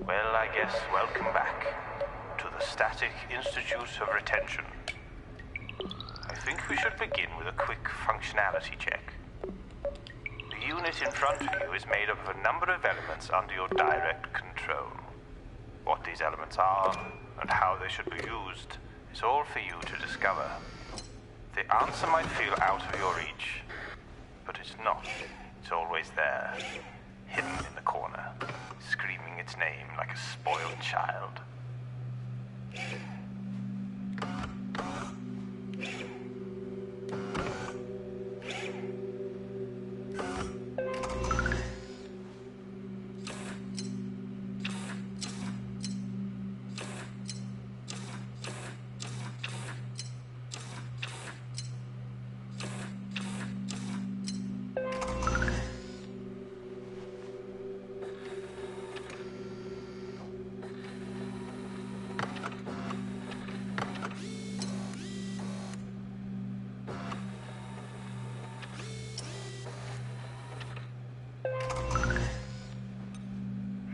Well, I guess welcome back to the Statik Institute of Retention. I think we should begin with a quick functionality check. The unit in front of you is made up of a number of elements under your direct control. What these elements are and how they should be used is all for you to discover. The answer might feel out of your reach, but it's not. It's always there, hidden in the corner, screaming its name like a spoiled child.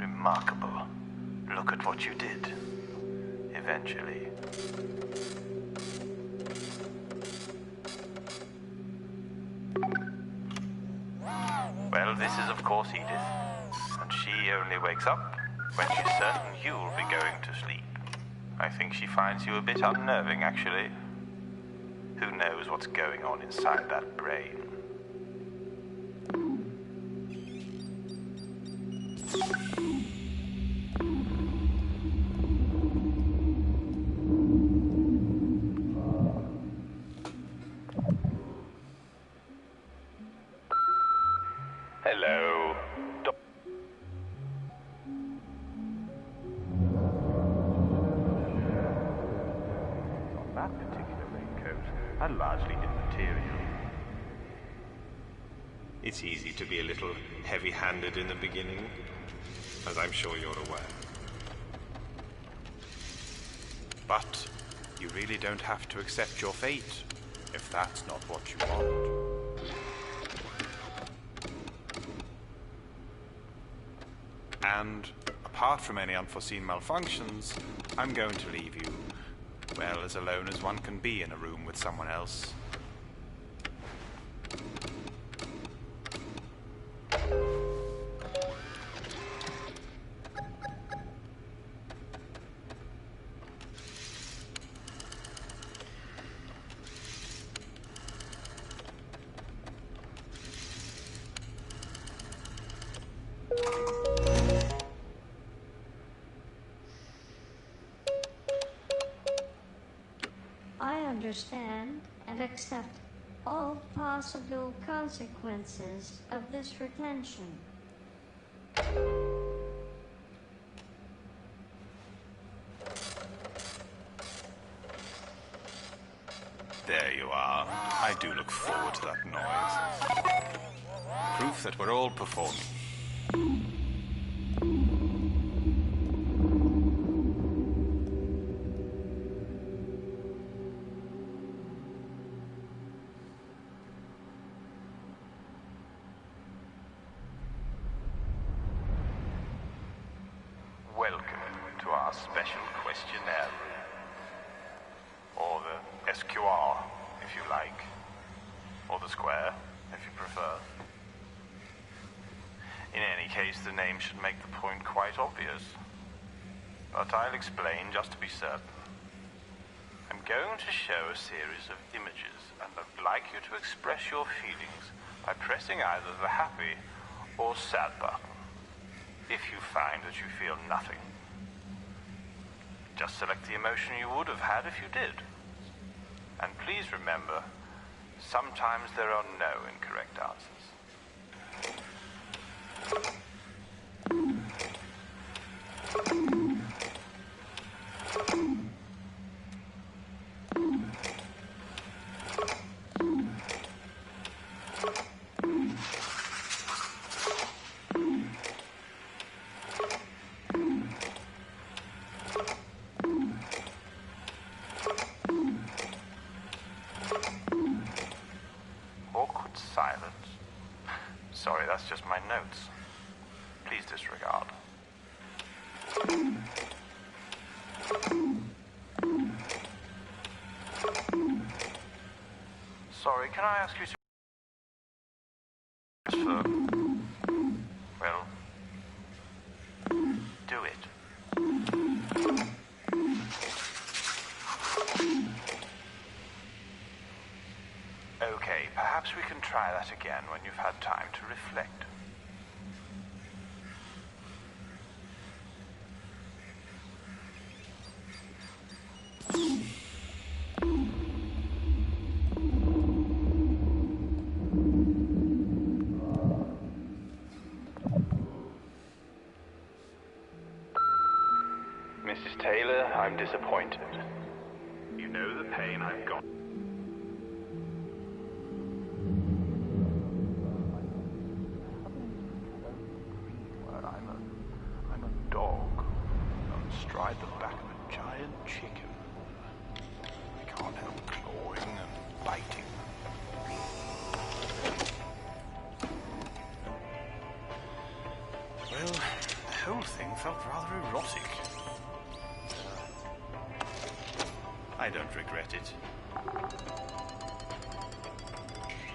Remarkable. Look at what you did. Eventually. Well, this is of course Edith. And she only wakes up when she's certain you'll be going to sleep. I think she finds you a bit unnerving, actually. Who knows what's going on inside that brain? Hello. On that particular raincoat are largely immaterial. It's easy to be a little heavy-handed in the beginning, as I'm sure you're aware. But you really don't have to accept your fate if that's not what you want. And apart from any unforeseen malfunctions, I'm going to leave you, well, as alone as one can be in a room with someone else. I understand and accept all possible consequences of this retention. There you are. I do look forward to that noise. Proof that we're all performing. Welcome to our special questionnaire room. Or the SQR, if you like. Or the square, if you prefer. In any case, the name should make the point quite obvious. But I'll explain just to be certain. I'm going to show a series of images, and I'd like you to express your feelings by pressing either the happy or sad button. If you find that you feel nothing, just select the emotion you would have had if you did. And please remember, sometimes there are no incorrect answers. Awkward silence. Sorry, that's just my notes. Sorry, can I ask you to... Well... do it. Okay, perhaps we can try that again when you've had time to reflect. Mrs. Taylor, I'm disappointed. You know the pain I've got. I'm a dog astride the back of a giant chicken. I can't help clawing and biting. Well, the whole thing felt rather erotic. I don't regret it.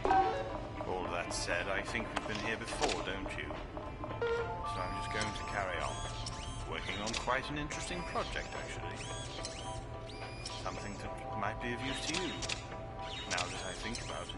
All that said, I think we've been here before, don't you? So I'm just going to carry on. Working on quite an interesting project, actually. Something that might be of use to you, now that I think about it.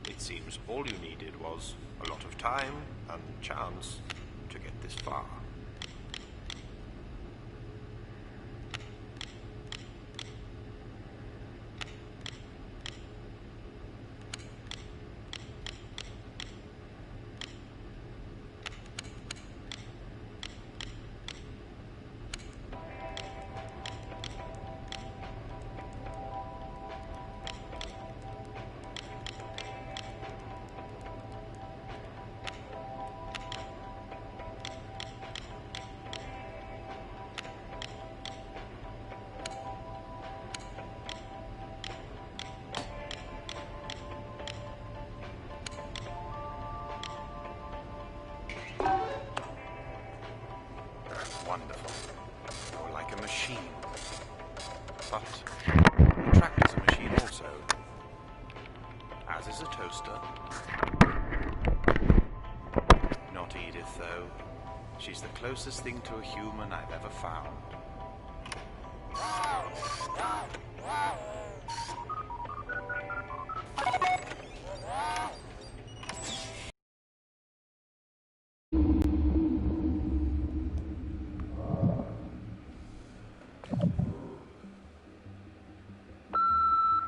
It seems all you needed was a lot of time and chance to get this far. Wonderful. You're like a machine. But the tractor's a machine also. As is a toaster. Not Edith, though. She's the closest thing to a human I've ever found.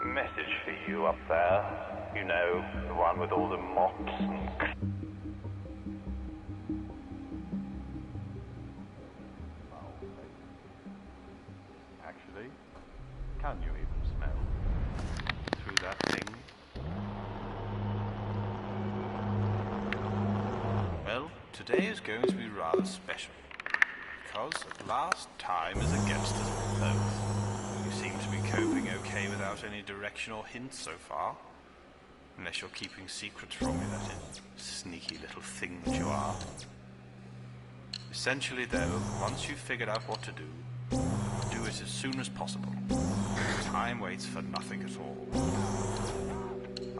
Message for you up there. You know, the one with all the mops and Today is going to be rather special, because last time is against us both. You seem to be coping okay without any direction or hints so far. Unless you're keeping secrets from me, that is. Sneaky little thing that you are. Essentially, though, once you've figured out what to do it as soon as possible. Time waits for nothing at all.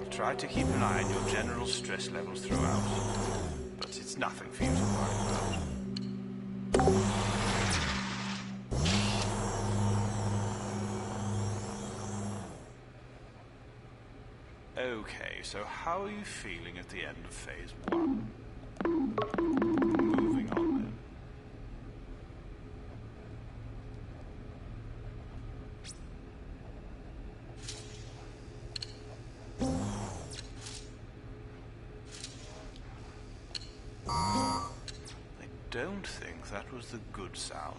I've tried to keep an eye on your general stress levels throughout, but it's nothing for you to worry about. Okay, so how are you feeling at the end of phase 1? Moving on then. I don't think that was the good sound.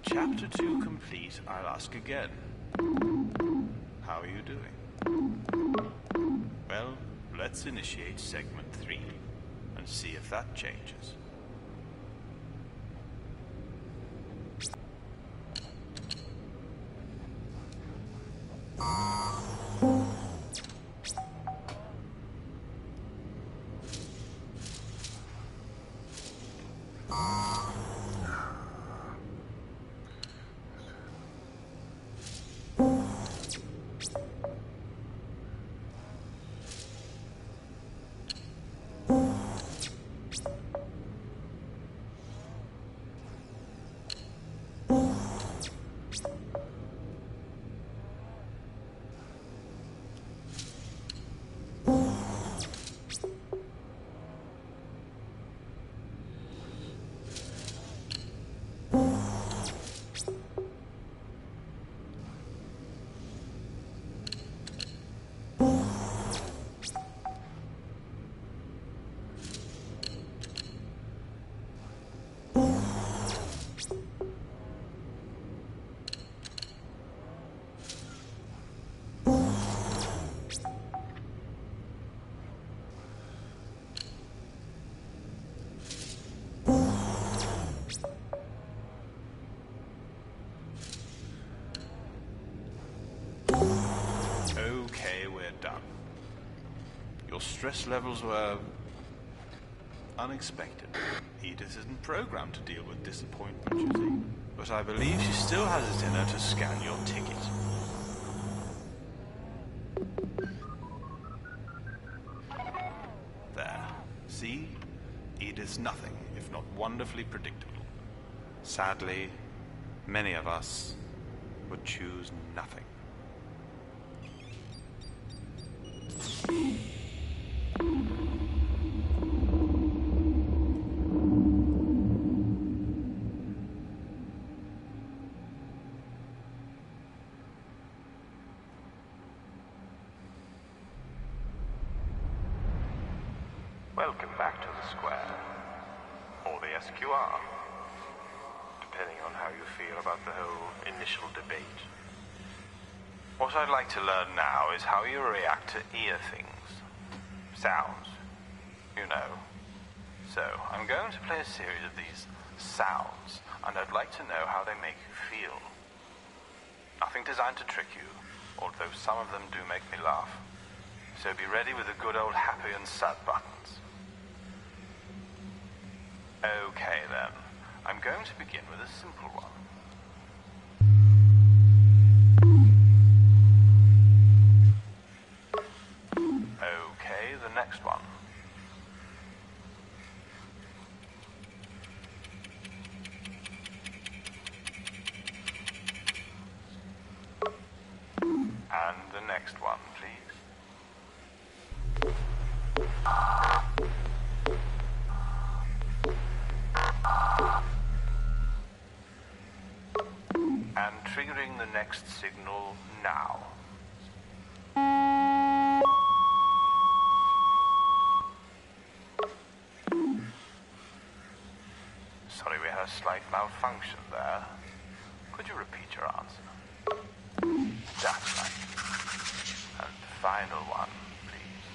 Chapter 2 complete, I'll ask again. How are you doing? Well, let's initiate segment 3 and see if that changes. Okay, we're done. Your stress levels were unexpected. Edith isn't programmed to deal with disappointment, you see. But I believe she still has it in her to scan your ticket. There. See? Edith's nothing, if not wonderfully predictable. Sadly, many of us would choose nothing. Welcome back to the square, or the SQR, depending on how you feel about the whole initial debate. What I'd like to learn now is how you react to ear things, sounds, you know. So, I'm going to play a series of these sounds, and I'd like to know how they make you feel. Nothing designed to trick you, although some of them do make me laugh. So be ready with the good old happy and sad buttons. Okay then, I'm going to begin with a simple one. Okay, the next one. And the next one, please. And triggering the next signal now. Sorry, we had a slight malfunction there. Could you repeat your answer? That's right. And the final one, please.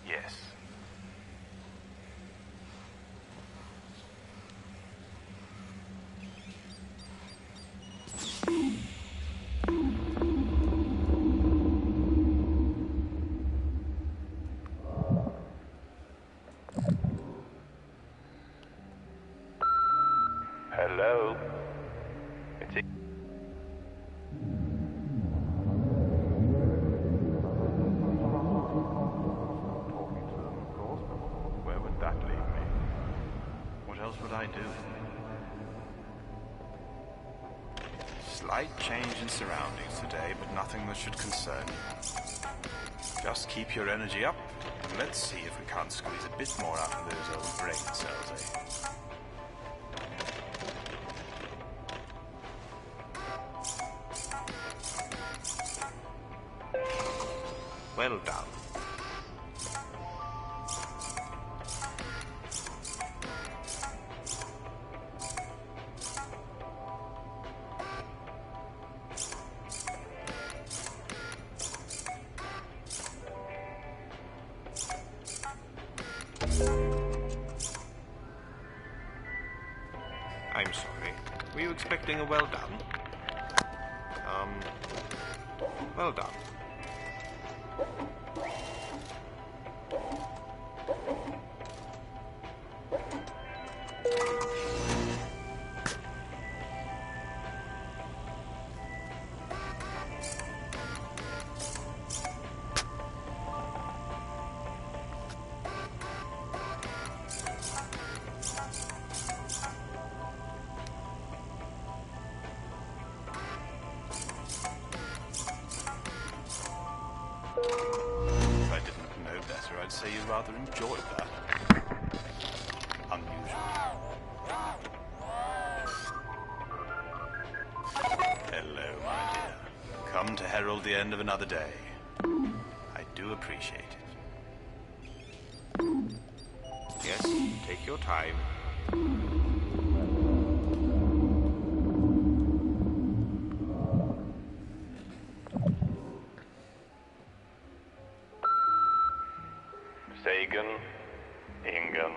Yes. Hello? It's where would that leave me? What else would I do? Slight change in surroundings today, but nothing that should concern you. Just keep your energy up, and let's see if we can't squeeze a bit more out of those old brain cells, eh? Well done. I'm sorry. Were you expecting a well done? Well done. If I didn't know better, I'd say you rather enjoyed that. Unusual. Hello, my dear. Come to herald the end of another day. I do appreciate it. Yes, take your time. Sagan, Ingen.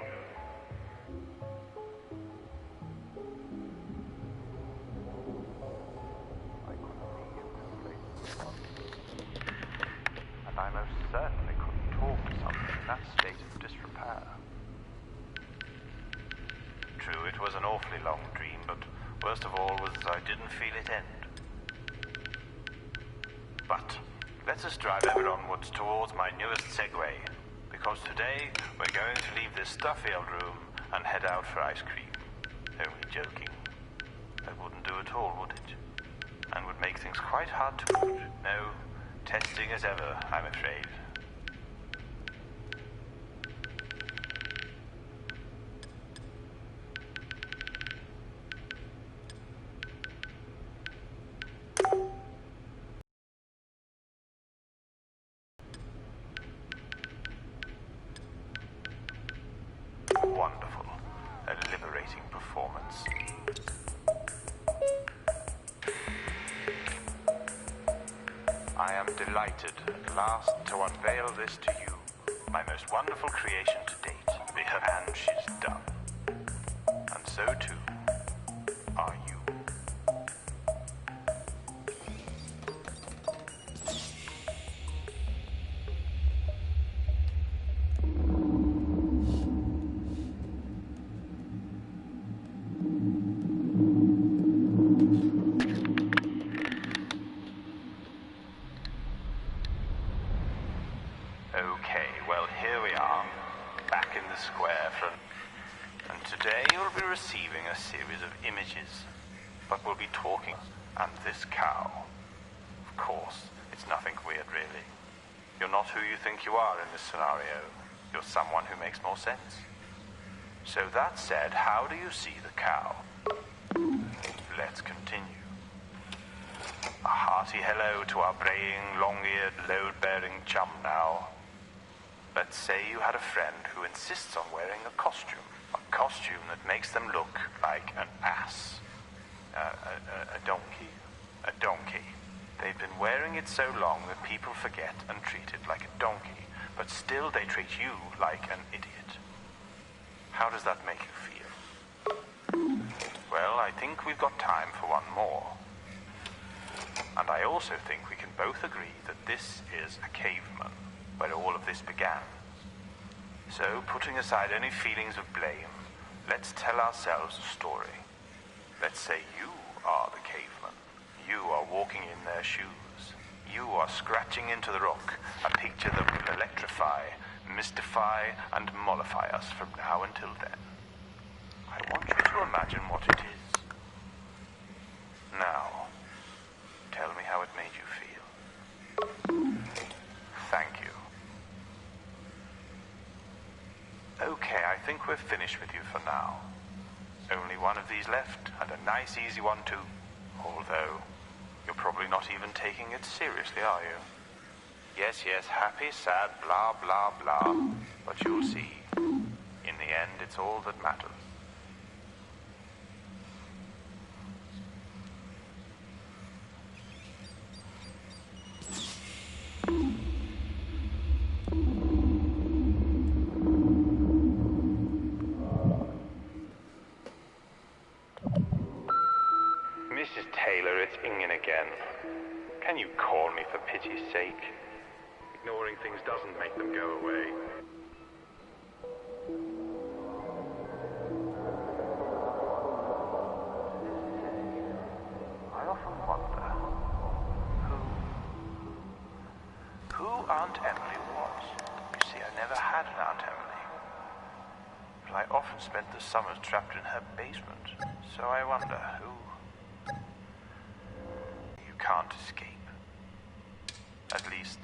And I most certainly couldn't talk to something in that state of disrepair. True, it was an awfully long dream, but worst of all was I didn't feel it end. But let us drive ever onwards towards my newest Segway. Because today, we're going to leave this stuffy old room and head out for ice cream. Only joking. That wouldn't do at all, would it? And would make things quite hard to put. No, testing as ever, I'm afraid. Wonderful. A liberating performance. I am delighted at last to unveil this to you, my most wonderful creation to date. And she's done. there, and today you'll be receiving a series of images, but we'll be talking and this cow. Of course, it's nothing weird, really. You're not who you think you are in this scenario. You're someone who makes more sense. So that said, how do you see the cow? Let's continue. A hearty hello to our braying, long-eared, load-bearing chum now. Let's say you had a friend who insists on wearing a costume that makes them look like an ass. A donkey. A donkey. They've been wearing it so long that people forget and treat it like a donkey, but still they treat you like an idiot. How does that make you feel? Well, I think we've got time for one more. And I also think we can both agree that this is a caveman, where all of this began. So, putting aside any feelings of blame, let's tell ourselves a story. Let's say you are the caveman. You are walking in their shoes. You are scratching into the rock, a picture that will electrify, mystify, and mollify us from now until then. I want you to imagine what it is. Now, tell me how it made you feel. Thank you. Okay, I think we're finished with you for now. Only one of these left, and a nice easy one too. Although, you're probably not even taking it seriously, are you? Yes, happy, sad, blah, blah, blah. But you'll see. In the end, it's all that matters. Mrs. Taylor, it's Ingen again. Can you call me for pity's sake? Ignoring things doesn't make them go away. I often wonder who Aunt Emily was. You see, I never had an Aunt Emily. But I often spent the summers trapped in her basement. So I wonder who... You can't escape. At least,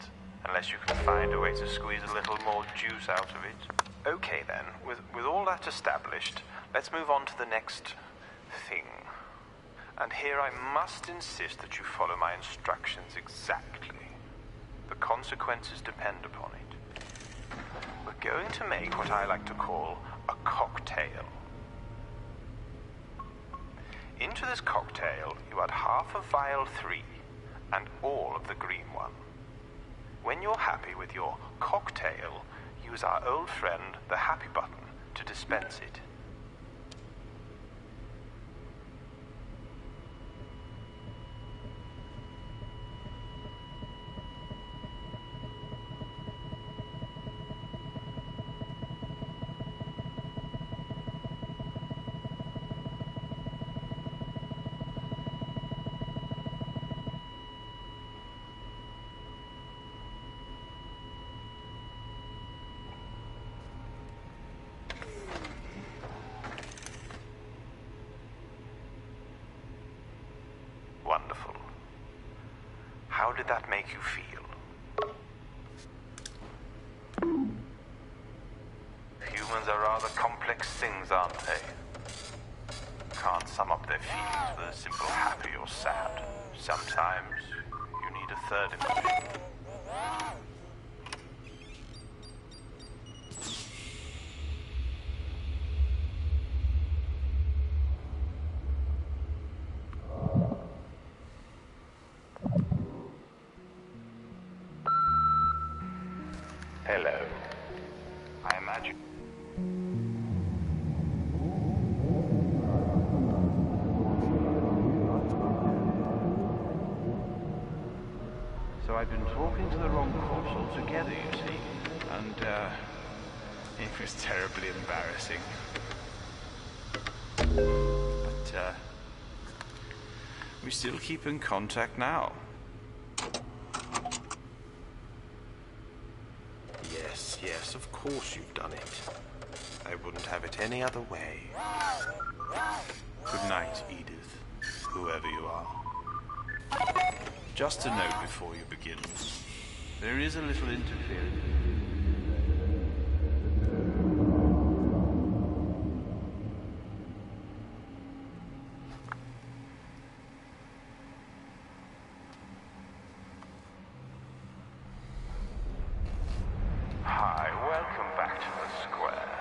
unless you can find a way to squeeze a little more juice out of it. Okay then, with all that established, let's move on to the next thing. And here I must insist that you follow my instructions exactly. The consequences depend upon it. We're going to make what I like to call a cocktail. Into this cocktail, you add half of vial 3 and all of the green one. When you're happy with your cocktail, use our old friend, the happy button, to dispense it. Wonderful. How did that make you feel? Humans are rather complex things, aren't they? Can't sum up their feelings with a simple happy or sad. Sometimes you need a third emotion. Hello. I imagine... So I've been talking to the wrong corpse altogether, you see. And, it was terribly embarrassing. But, we still keep in contact now. Yes, of course you've done it. I wouldn't have it any other way. Good night, Edith, whoever you are. Just a note before you begin. There is a little interference. Hi, welcome back to the square.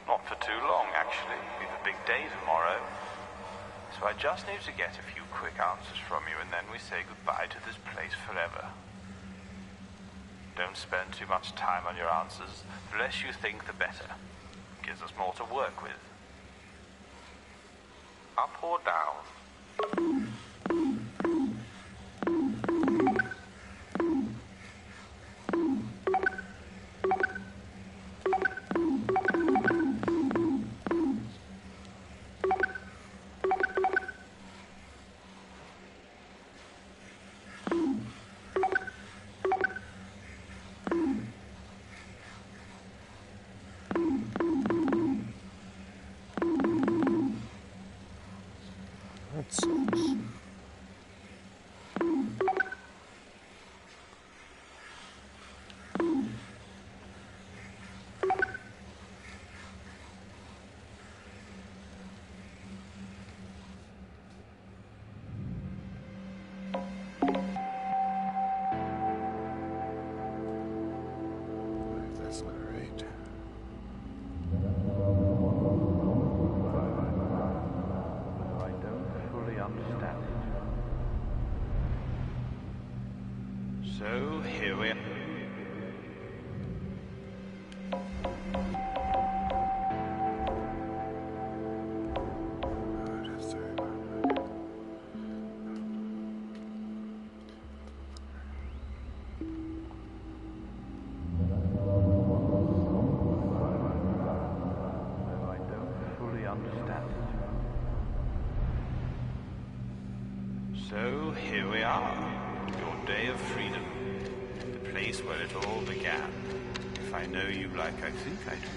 Not for too long, actually. It's a big day tomorrow. So I just need to get a few quick answers from you, and then we say goodbye to this place forever. Don't spend too much time on your answers. The less you think, the better. Gives us more to work with. Up or down? That sucks. That's not right. I don't fully understand it. So, here we are. Oh, just sorry about that. I don't fully understand it. So, here we are. Your day of freedom. The place where it all began. If I know you like I think I do,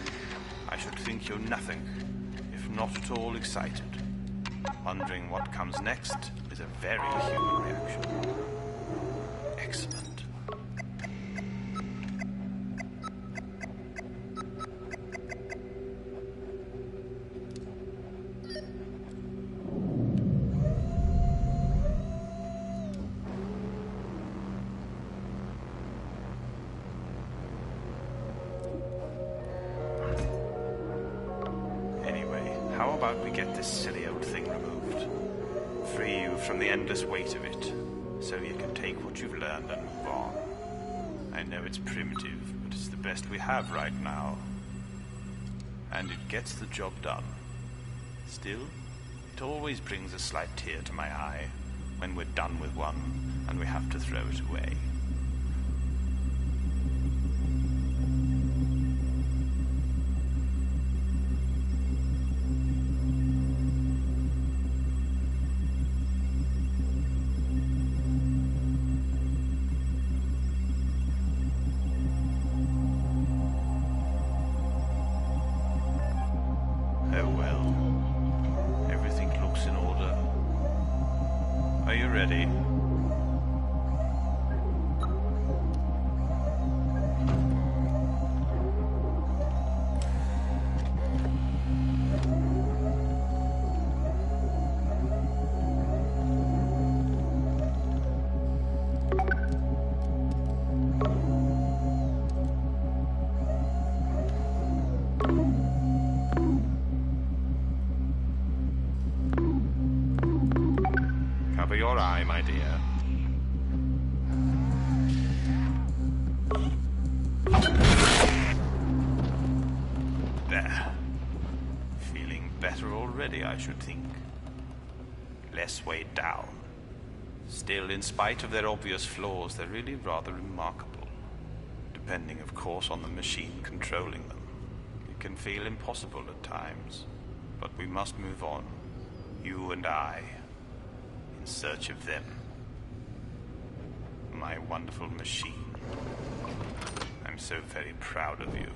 I should think you're nothing, if not at all excited. Wondering what comes next is a very human reaction. Excellent. Anyway, how about we get this silly old thing removed? Free you from the endless weight of it, so you can take what you've learned and move on. I know it's primitive, but it's the best we have right now. And it gets the job done. Still, it always brings a slight tear to my eye when we're done with one and we have to throw it away. Oh well. Everything looks in order. Are you ready? Cover your eye, my dear. There. Feeling better already, I should think. Less weighed down. Still, in spite of their obvious flaws, they're really rather remarkable. Depending, of course, on the machine controlling them. It can feel impossible at times, but we must move on. You and I. In search of them. My wonderful machine. I'm so very proud of you.